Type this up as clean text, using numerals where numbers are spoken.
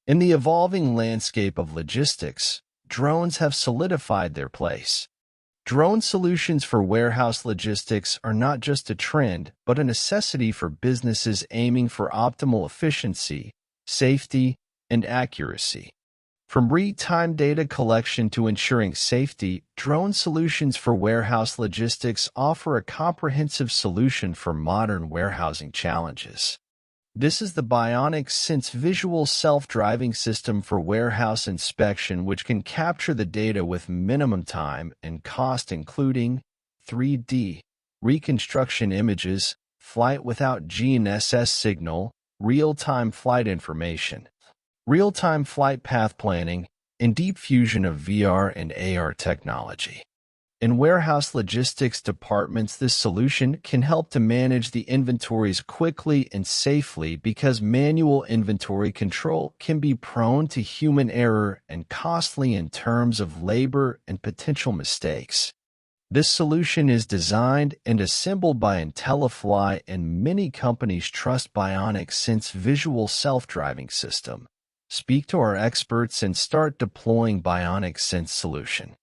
In the evolving landscape of logistics, drones have solidified their place. Drone solutions for warehouse logistics are not just a trend, but a necessity for businesses aiming for optimal efficiency, safety, and accuracy. From real-time data collection to ensuring safety, drone solutions for warehouse logistics offer a comprehensive solution for modern warehousing challenges. This is the BIONICSENSE visual self-driving system for warehouse inspection, which can capture the data with minimum time and cost, including 3D reconstruction images, flight without GNSS signal, real-time flight information, real-time flight path planning, and deep fusion of VR and AR technology. In warehouse logistics departments, this solution can help to manage the inventories quickly and safely because manual inventory control can be prone to human error and costly in terms of labor and potential mistakes. This solution is designed and assembled by IntelliFly, and many companies trust BIONICSENSE visual self-driving system. Speak to our experts and start deploying BIONICSENSE solution.